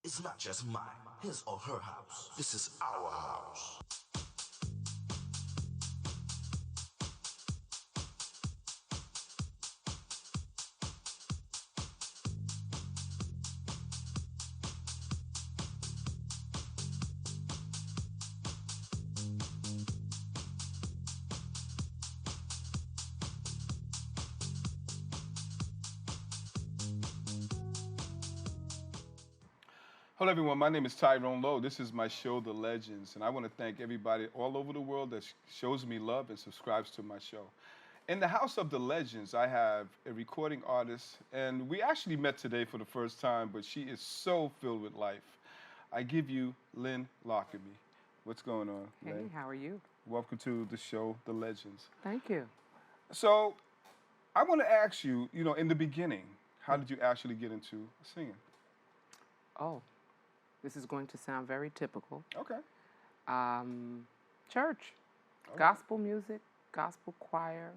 It's not just mine, his or her house. This is our house. Hello, everyone. My name is Tyrone Lowe. This is my show, The Legends, and I want to thank everybody all over the world that shows me love and subscribes to my show. In the House of the Legends, I have a recording artist, and we actually met today for the first time, but she is so filled with life. I give you Lynn Lockamy. What's going on, Hey, Lynn? how are you? Welcome to the show, The Legends. Thank you. So, I want to ask you, in the beginning, how did you actually get into singing? Oh, this is going to sound very typical. Okay. Um, Church, All right. gospel music, gospel choir.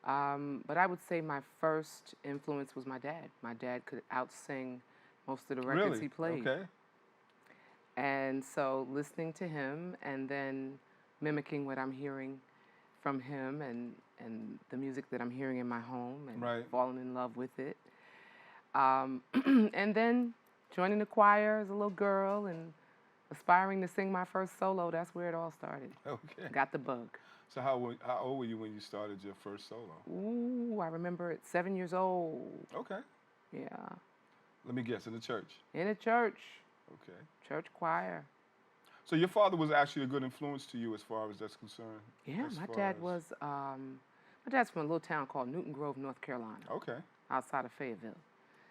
But I would say my first influence was my dad. My dad could outsing most of the records Really? he played. Okay. And so listening to him and then mimicking what I'm hearing from him and the music that I'm hearing in my home and Right. falling in love with it. And then joining the choir as a little girl and aspiring to sing my first solo. That's where it all started. Okay. Got the bug. So how old were you when you started your first solo? Ooh, I remember it 7 years old. Okay. Yeah. Let me guess, in the church. In a church, Okay. church choir. So your father was actually a good influence to you as far as that's concerned? Yeah, As my far dad as- was, my dad's from a little town called Newton Grove, North Carolina, Okay. outside of Fayetteville.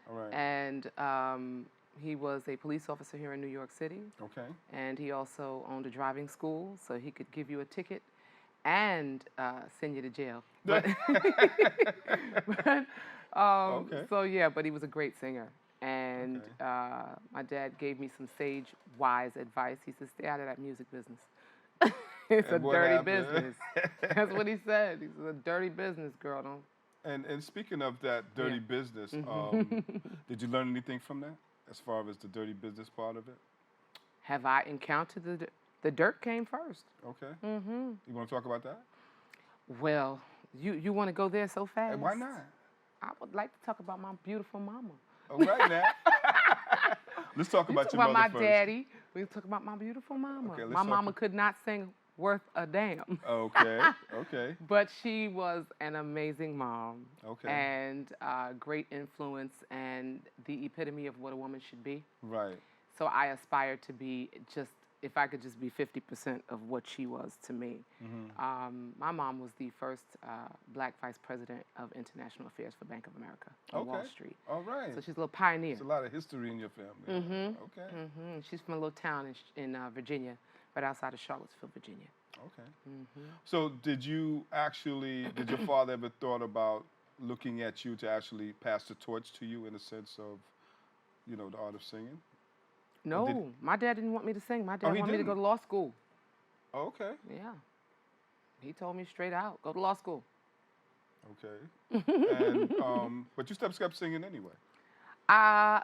All right. And he was a police officer here in New York City. Okay. And he also owned a driving school, so he could give you a ticket and send you to jail. But, but Okay. so yeah, but he was a great singer. And Okay. my dad gave me some sage, wise advice. He said, "Stay out of that music business. It's a And what dirty happened? business." That's what he said. He said, "A dirty business, girl. Don't." And speaking of that dirty Yeah. business, did you learn anything from that as far as the dirty business part of it? Have I encountered the dirt came first? Okay. Mm-hmm. You want to talk about that? Well, you want to go there so fast? And why not? I would like to talk about my beautiful mama. All right now. Let's talk You about talk your about mother my first. daddy. We talk about my beautiful mama. Okay, let's My talk mama could not sing worth a damn. Okay. Okay. But she was an amazing mom. Okay. And great influence and the epitome of what a woman should be. Right. So I aspire to be just, if I could just be 50% of what she was to me. My mom was the first black vice president of international affairs for Bank of America on Wall Street. All right. So she's a little pioneer. There's a lot of history in your family. Okay. She's from a little town in Virginia, right outside of Charlottesville, Virginia. Okay. So did your father ever thought about looking at you to actually pass the torch to you in a sense of, the art of singing? No, my dad didn't want me to sing. My dad he wanted me to go didn't? to law school. Okay. Yeah. He told me straight out, go to law school. Okay. And but you kept singing anyway.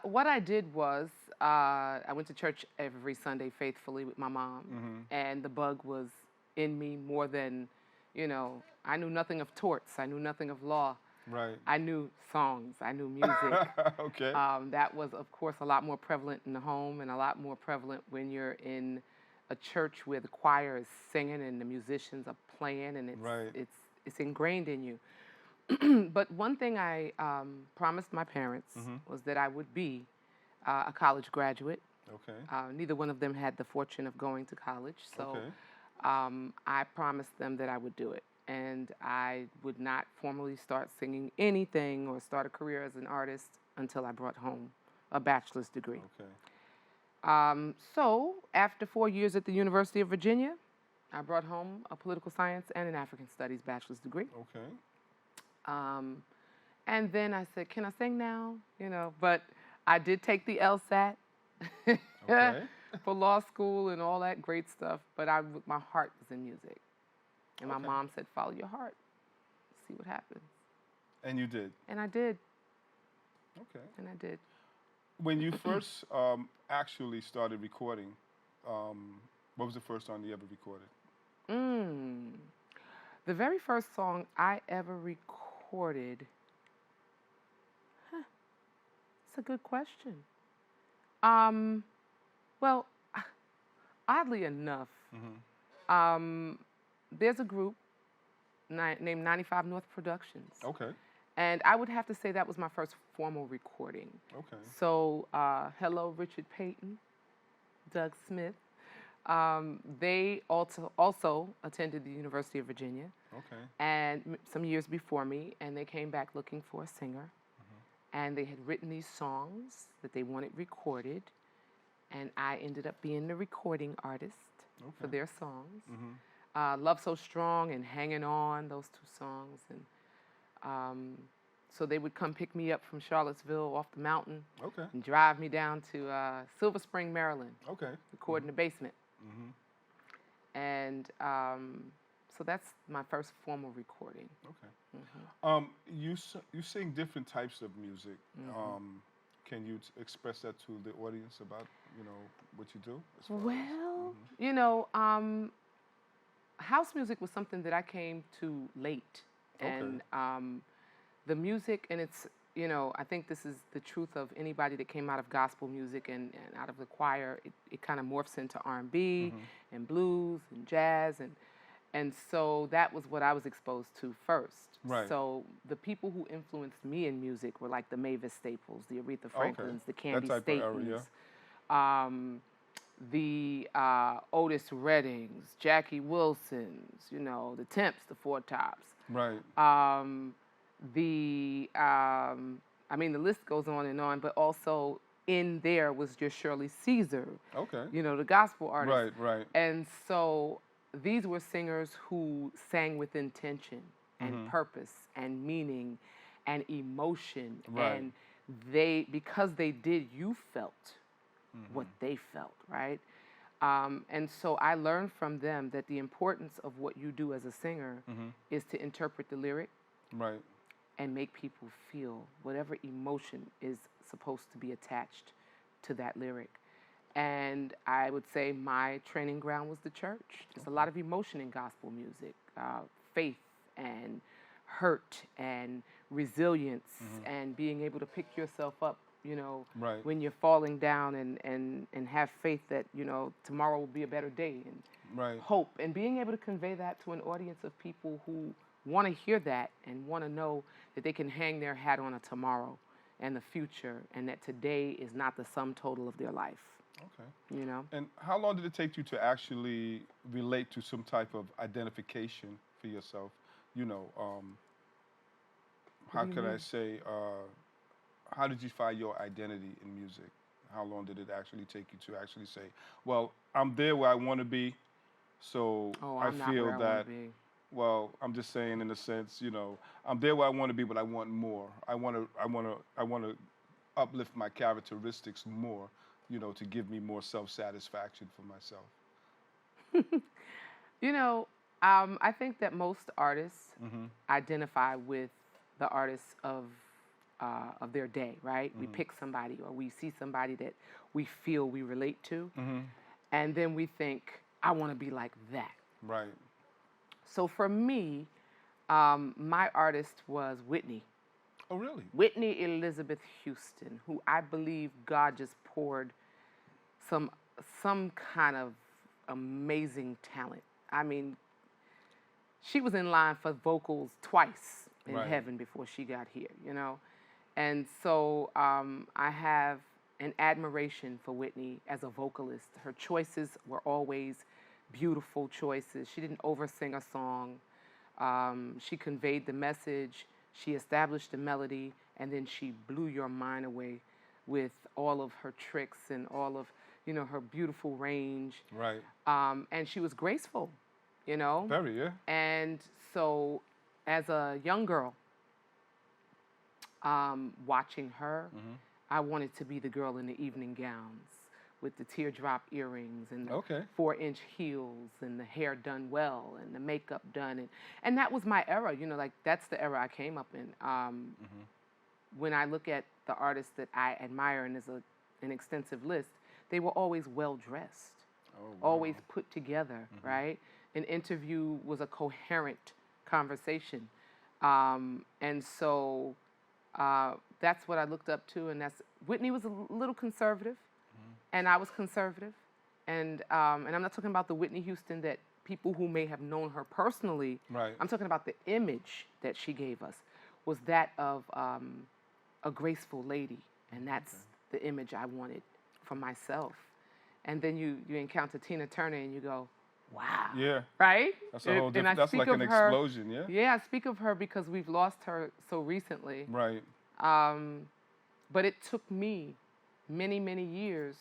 What I did was I went to church every Sunday faithfully with my mom, and the bug was in me more than, I knew nothing of torts. I knew nothing of law. Right. I knew songs. I knew music. Okay. That was, of course, a lot more prevalent in the home and a lot more prevalent when you're in a church where the choir is singing and the musicians are playing, and Right. it's ingrained in you. But one thing I promised my parents was that I would be a college graduate. Okay. Neither one of them had the fortune of going to college, so Okay. I promised them that I would do it. And I would not formally start singing anything or start a career as an artist until I brought home a bachelor's degree. Okay. So after 4 years at the University of Virginia, I brought home a political science and an African studies bachelor's degree. Okay. And then I said, can I sing now? But I did take the LSAT Okay. for law school and all that great stuff. But my heart was in music. And my Okay. mom said, follow your heart. See what happens. And you did. And I did. Okay. And I did. When you first actually started recording, what was the first song you ever recorded? Mm. The very first song I ever recorded, it's a good question. Um, well, oddly enough, um, there's a group named 95 North Productions. Okay. And I would have to say that was my first formal recording. Okay. So, hello, Richard Payton, Doug Smith. They also attended the University of Virginia. Okay. And some years before me, and they came back looking for a singer. And they had written these songs that they wanted recorded. And I ended up being the recording artist for their songs. Love So Strong and Hanging On, those two songs. And so they would come pick me up from Charlottesville off the mountain and drive me down to Silver Spring, Maryland, record in the basement. And so that's my first formal recording. You sing different types of music. Can you express that to the audience about what you do? Well, you know, house music was something that I came to late, and the music, and it's, I think this is the truth of anybody that came out of gospel music and out of the choir. It kind of morphs into R&B and blues and jazz, and so that was what I was exposed to first. Right. So the people who influenced me in music were like the Mavis Staples, the Aretha Franklins, the Candy That type of Statons, era, the Otis Reddings, Jackie Wilsons, the Temps, the Four Tops. Right. The list goes on, but also in there was your Shirley Caesar. Okay. The gospel artist. Right. And so these were singers who sang with intention and purpose and meaning and emotion. Right. And because they did, you felt what they felt, right? And so I learned from them that the importance of what you do as a singer is to interpret the lyric. Right. And make people feel whatever emotion is supposed to be attached to that lyric. And I would say my training ground was the church. There's a lot of emotion in gospel music, faith and hurt and resilience and being able to pick yourself up, when you're falling down and have faith that, tomorrow will be a better day, and hope, and being able to convey that to an audience of people who want to hear that and want to know that they can hang their hat on a tomorrow and the future, and that today is not the sum total of their life. Okay. And how long did it take you to actually relate to some type of identification for yourself? How could I say, how did you find your identity in music? How long did it actually take you to actually say, well, I'm there where I want to be, so I feel that, well, I'm just saying in a sense, I'm there where I want to be, but I want more. I want to uplift my characteristics more, to give me more self-satisfaction for myself. I think that most artists identify with the artists of their day, right? We pick somebody, or we see somebody that we feel we relate to, and then we think, I want to be like that. Right. So for me, my artist was Whitney. Oh, really? Whitney Elizabeth Houston, who I believe God just poured some kind of amazing talent. I mean, she was in line for vocals twice in heaven before she got here, And so I have an admiration for Whitney as a vocalist. Her choices were always beautiful choices. She didn't oversing a song. She conveyed the message. She established the melody, and then she blew your mind away with all of her tricks and all of, her beautiful range. Right. And she was graceful, Very, yeah. And so as a young girl, watching her, I wanted to be the girl in the evening gowns with the teardrop earrings and the 4-inch heels and the hair done well and the makeup done. And that was my era, that's the era I came up in. when I look at the artists that I admire, and there's an extensive list, they were always well dressed, always put together, right? An interview was a coherent conversation. And so that's what I looked up to, and Whitney was a little conservative, and I was conservative. And I'm not talking about the Whitney Houston that people who may have known her personally, Right. I'm talking about the image that she gave us, was that of a graceful lady, and that's the image I wanted for myself. And then you encounter Tina Turner and you go, wow. Yeah. Right? That's a whole And I different, that's speak like of an her- explosion, yeah? Yeah, I speak of her because we've lost her so recently. Right. But it took me many, many years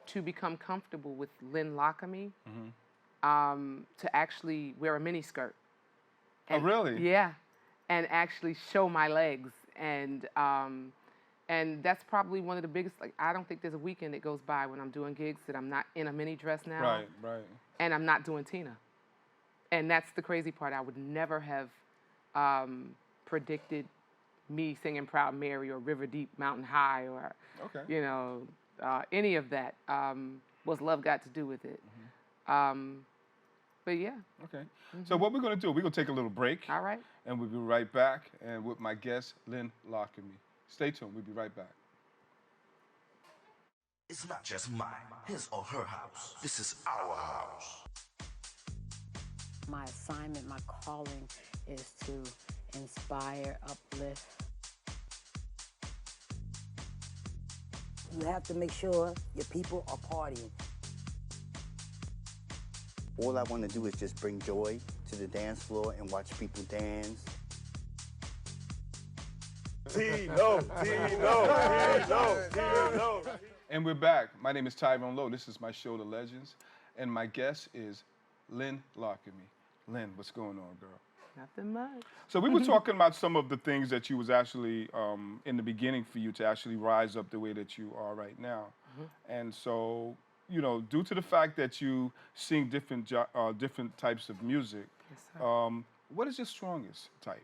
to become comfortable with Lynn Lockamy, to actually wear a mini skirt. Oh, really? Yeah, and actually show my legs. And that's probably one of the biggest, like, I don't think there's a weekend that goes by when I'm doing gigs that I'm not in a mini dress now. Right, right. And I'm not doing Tina. And that's the crazy part. I would never have predicted me singing Proud Mary or River Deep, Mountain High or, Okay. you know, any of that. What's love got to do with it? But yeah. Okay. So what we're going to do, we're going to take a little break. All right. And we'll be right back. And with my guest, Lynn Lockamy. Stay tuned. We'll be right back. It's not just mine, his or her house. This is our house. My assignment, my calling is to inspire, uplift. You have to make sure your people are partying. All I want to do is just bring joy to the dance floor and watch people dance. And we're back. My name is Tyrone Lowe. This is my show, The Legends. And my guest is Lynn Lockamy. Lynn, what's going on, girl? Nothing much. So we were talking about some of the things that you was actually, in the beginning for you to actually rise up the way that you are right now. And so, you know, due to the fact that you sing different types of music, Yes, sir. what is your strongest type?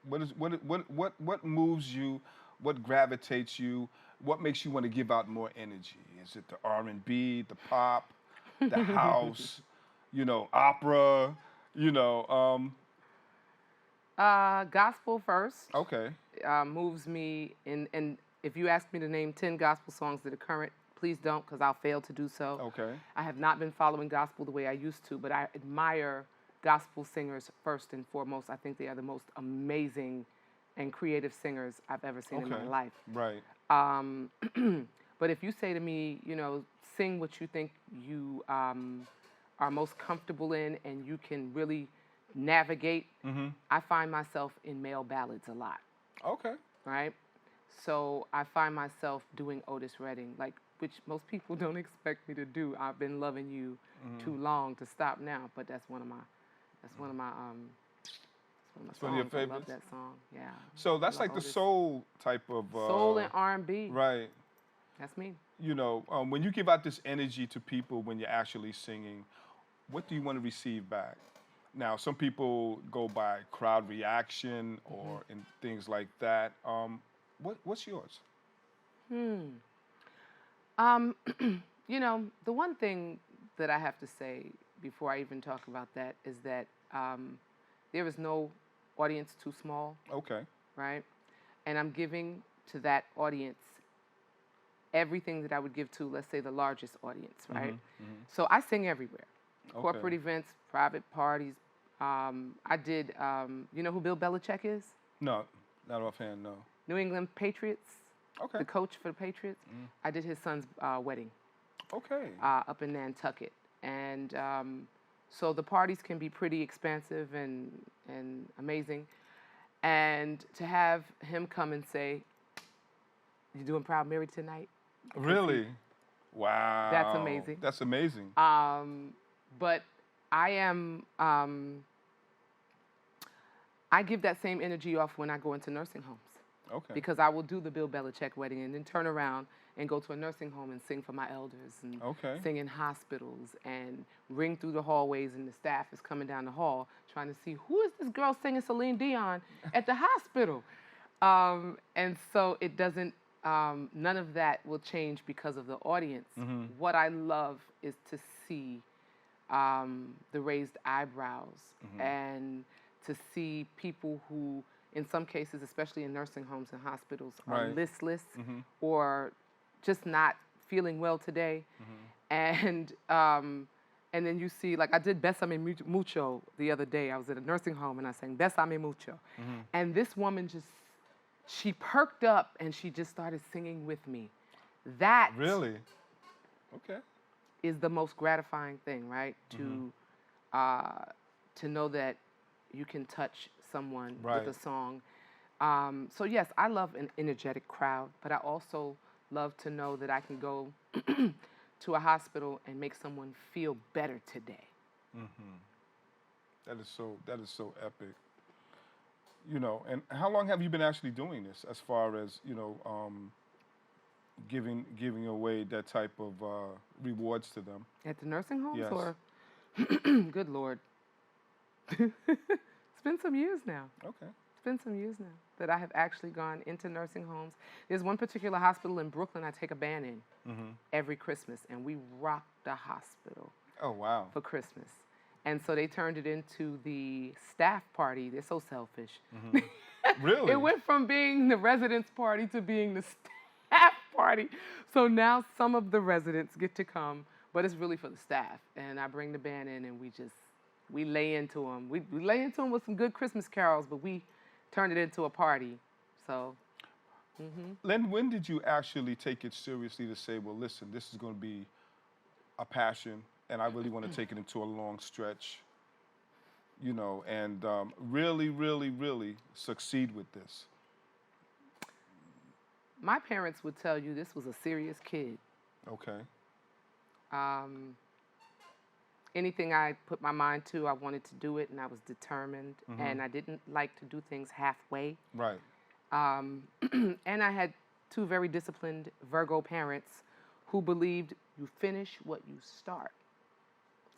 What moves you? What gravitates you? What makes you want to give out more energy? Is it the R&B, the pop, the house, you know, opera, you know? Gospel first. Okay. Moves me and if you ask me to name 10 gospel songs that are current, please don't, because I'll fail to do so. Okay. I have not been following gospel the way I used to, but I admire gospel singers first and foremost. I think they are the most amazing and creative singers I've ever seen in my life. Right. But if you say to me, you know, sing what you think you are most comfortable in and you can really navigate, I find myself in male ballads a lot. Okay. Right? So I find myself doing Otis Redding, like, which most people don't expect me to do. I've been loving you too long to stop now, but that's one of my one of your songs. I love favorites? that song. Yeah. So that's Love like the Otis. soul type of. Soul and R&B. Right. That's me. You know, when you give out this energy to people when you're actually singing, what do you want to receive back? Now, some people go by crowd reaction or and things like that. What's yours? You know, the one thing that I have to say before I even talk about that is that there is no audience too small, Okay. right? And I'm giving to that audience everything that I would give to, let's say, the largest audience, right? So I sing everywhere. Corporate events, private parties. I did, you know who Bill Belichick is? No, not offhand, no. New England Patriots, Okay. the coach for the Patriots. I did his son's wedding Okay. up in Nantucket. And so the parties can be pretty expansive and amazing. And to have him come and say, "You doing Proud Mary tonight?" Really? Wow. That's amazing. That's amazing. But I am, I give that same energy off when I go into nursing homes. Okay. Because I will do the Bill Belichick wedding and then turn around and go to a nursing home and sing for my elders and Okay. sing in hospitals and ring through the hallways and the staff is coming down the hall trying to see who is this girl singing Celine Dion at the hospital. And so it doesn't, none of that will change because of the audience. What I love is to see the raised eyebrows and to see people who, in some cases, especially in nursing homes and hospitals, are listless or just not feeling well today. And then you see, like I did Bésame Mucho the other day. I was at a nursing home and I sang Bésame Mucho. And this woman just, she perked up and she just started singing with me. That Really? Okay. is the most gratifying thing, right? To know that you can touch someone with a song. So yes, I love an energetic crowd, but I also love to know that I can go to a hospital and make someone feel better today. That is so epic. You know, and how long have you been actually doing this, as far as, you know, giving away that type of rewards to them? At the nursing homes, Yes. or good Lord, it's been some years now. Okay. It's been some years now that I have actually gone into nursing homes. There's one particular hospital in Brooklyn I take a band in every Christmas, and we rock the hospital Oh, wow. for Christmas. And so they turned it into the staff party. They're so selfish. Really? It went from being the residents' party to being the staff party. So now some of the residents get to come, but it's really for the staff. And I bring the band in and we lay into them. We lay into them with some good Christmas carols, but we turned it into a party. So, Lynn, when did you actually take it seriously to say, well, listen, this is going to be a passion, and I really want to take it into a long stretch, you know, and really, really, really succeed with this? my parents would tell you this was a serious kid. Okay. Anything I put my mind to, I wanted to do it, and I was determined, and I didn't like to do things halfway. Right. And I had two very disciplined Virgo parents who believed you finish what you start.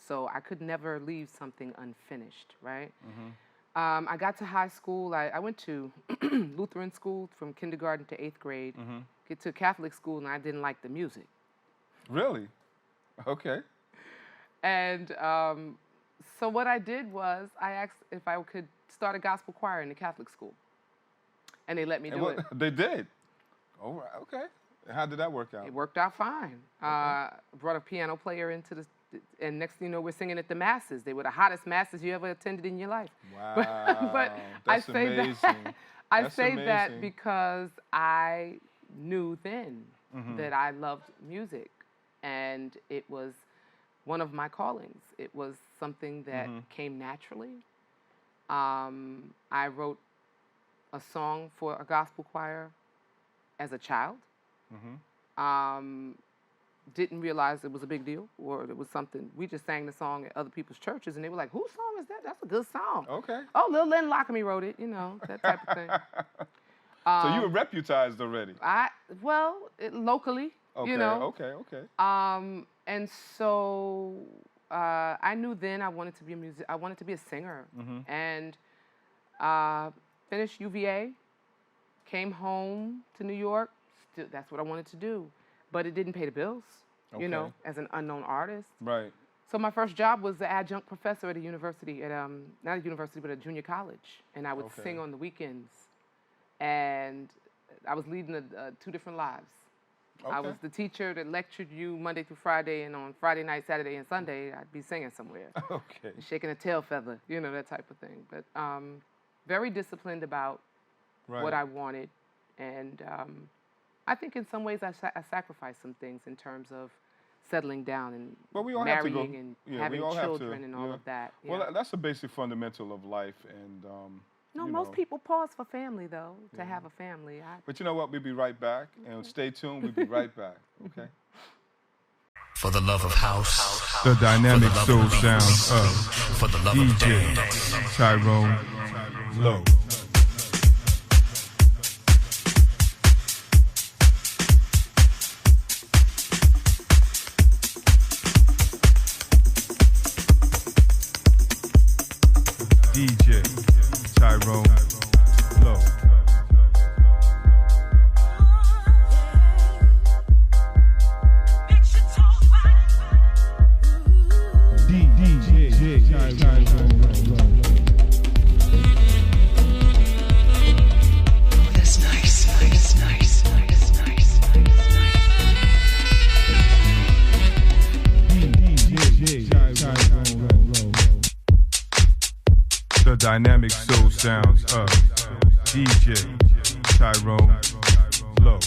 So I could never leave something unfinished, right? I got to high school. I went to Lutheran school from kindergarten to 8th grade, get to Catholic school, and I didn't like the music. Really? Okay. And so what I did was I asked if I could start a gospel choir in the Catholic school. And they let me do it. They did? Oh, okay. How did that work out? It worked out fine. Brought a piano player into the, and next thing you know, we're singing at the masses. They were the hottest masses you ever attended in your life. Wow. But That's I say amazing. that That's that amazing. because I knew then that I loved music, and it was one of my callings. It was something that came naturally. I wrote a song for a gospel choir as a child. Didn't realize it was a big deal, or it was something. We just sang the song at other people's churches, and they were like, "Whose song is that? That's a good song." Okay. Oh, Diva Lynn Lockamy wrote it, you know, that type of thing. So you were reputized already? Locally, Okay, you know. okay. And so I knew then I wanted to be I wanted to be a singer, and finished UVA, came home to New York. Still, that's what I wanted to do, but it didn't pay the bills, you know, as an unknown artist. Right. So my first job was the adjunct professor at a university, not a university, but a junior college, and I would sing on the weekends, and I was leading two different lives. I was the teacher that lectured you Monday through Friday, and on Friday night, Saturday, and Sunday, I'd be singing somewhere. Okay. Shaking a tail feather, you know, that type of thing. But very disciplined about what I wanted. And I think in some ways I sacrificed some things in terms of settling down and marrying and having children and all of that. Well, that's a basic fundamental of life. And no, most people pause for family, though, to have a family. But you know what? We'll be right back. And stay tuned. We'll be right back. Okay? For the love of house. The dynamic soul sound of For the love of DJ dance. Tyrone Lowe. DJ Tyrone Lowe. dynamic soul sounds of DJ Tyrone Lowe.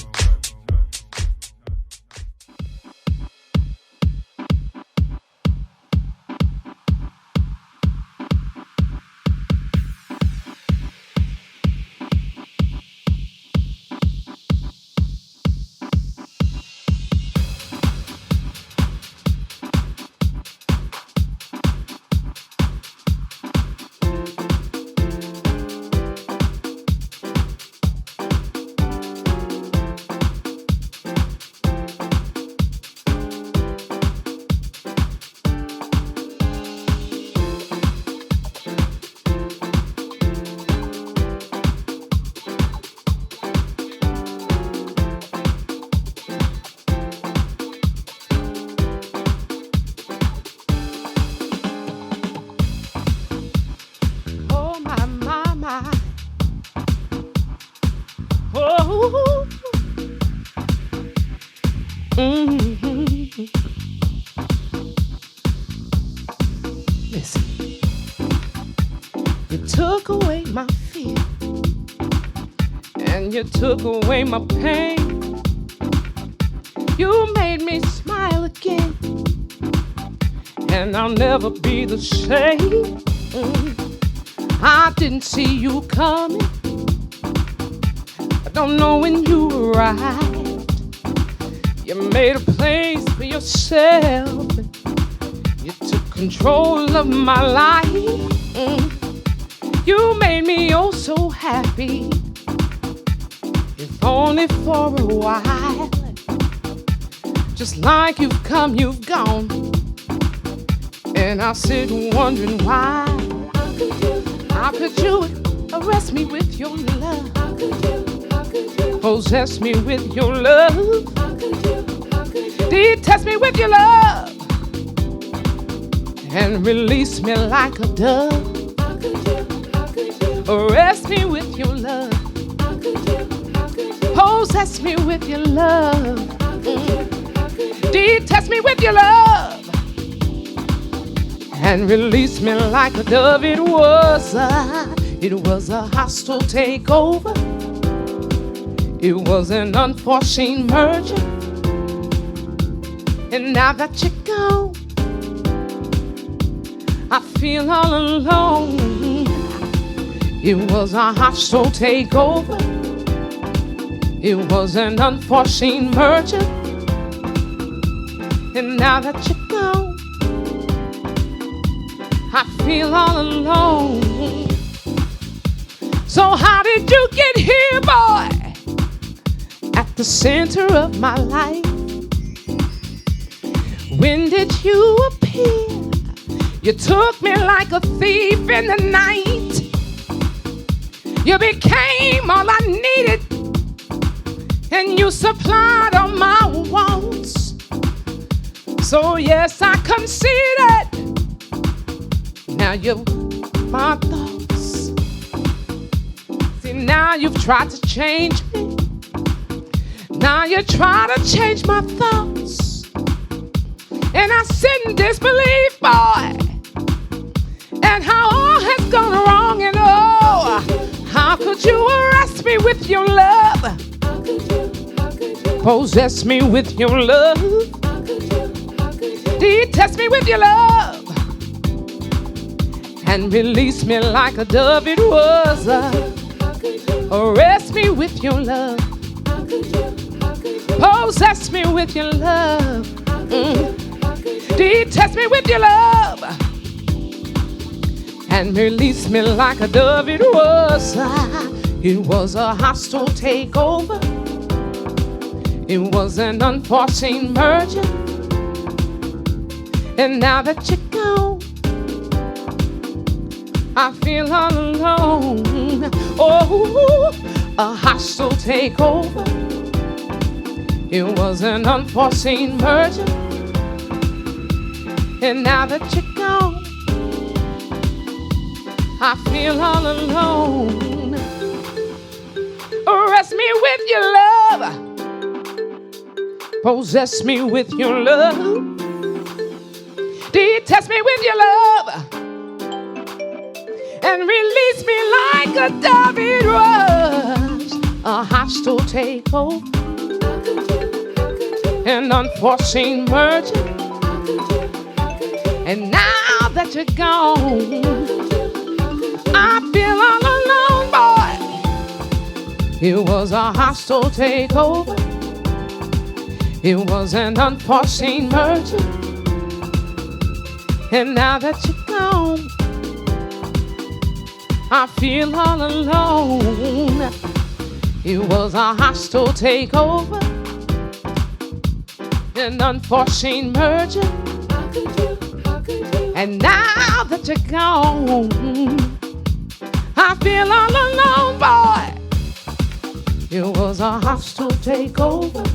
Listen, you took away my fear and you took away my pain. You made me smile again, and I'll never be the same. I didn't see you coming. I don't know when you arrived. You made a place for yourself. You took control of my life. You made me oh so happy, if only for a while. Just like you've come, you've gone, and I sit wondering why. How could you arrest me with your love? Possess me with your love? Detest me with your love? And release me like a dove? Arrest me with your love? Possess me with your love? Detest me with your love? And release me like a dove? It was a hostile takeover. It was an unforeseen merger. And now that you're gone, I feel all alone. It was a hostile takeover. It was an unforeseen merger. And now that you're gone, I feel all alone. So how did you get here, boy? At the center of my life. When did you appear? You took me like a thief in the night. You became all I needed, and you supplied all my wants. So yes, I conceded. Now you're my thoughts. See, now you've tried to change me. Now you try to change my thoughts, and I sit in disbelief, boy, and how all has gone wrong. And oh, how could you arrest me with your love? Possess me with your love? Detest me with your love? And release me like a dove? It was arrest me with your love? Possess me with your love? Detest me with your love? And release me like a dove? It was a hostile takeover. It was an unforeseen merger. And now that you're gone, I feel all alone. Oh, a hostile takeover. It was an unforeseen merger. And now that you're gone, I feel all alone. Arrest me with your love. Possess me with your love. Detest me with your love. and release me like a dove. It was a hostile takeover, an unforeseen merger. And now that you're gone, I feel all alone, boy. It was a hostile takeover. It was an unforeseen merger. And now that you're gone, I feel all alone. It was a hostile takeover, an unforeseen merger. And now that you're gone, I feel all alone, boy. It was a hostile takeover.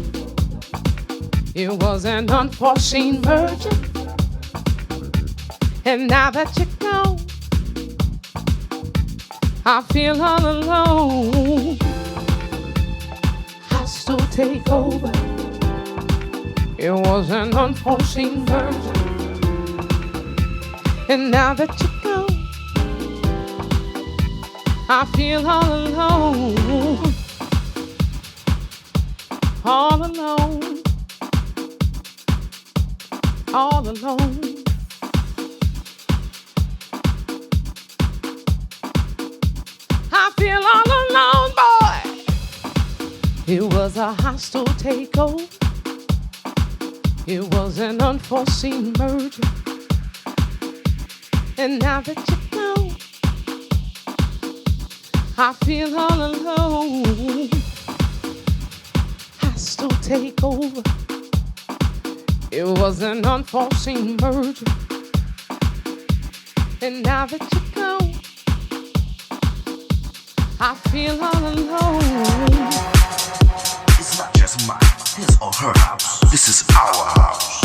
It was an unforeseen merger. And now that you're gone, I feel all alone. Hostile takeover. It was an unforeseen merger. And now that you're gone, I feel all alone. All alone. All alone. I feel all alone, boy. It was a hostile takeover. It was an unforeseen merger. And now that you're gone, I feel all alone. Hostile takeover. It was an unforeseen merger. And now that you're gone, I feel all alone. It's not just mine, his or her house. This is our house.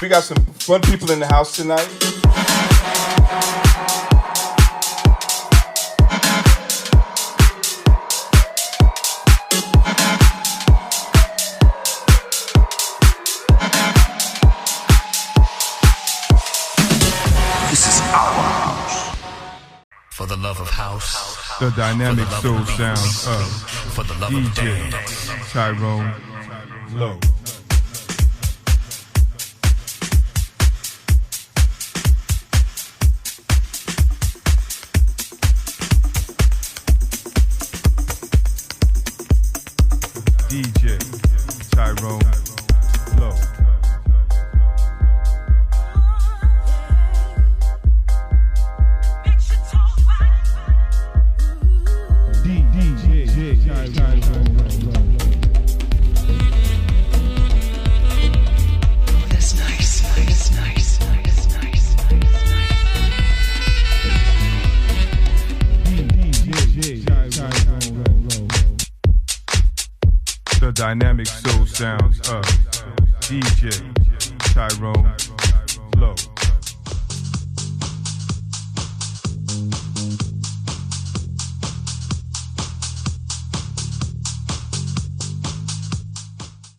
We got some fun people in the house tonight. This is our house. For the love of house. The dynamic soul sounds of For the love DJ of Tyrone Lowe. DJ Tyrone Lowe. DJ Tyrone Lowe. That's nice. The dynamic soul sounds of DJ Tyrone Lowe.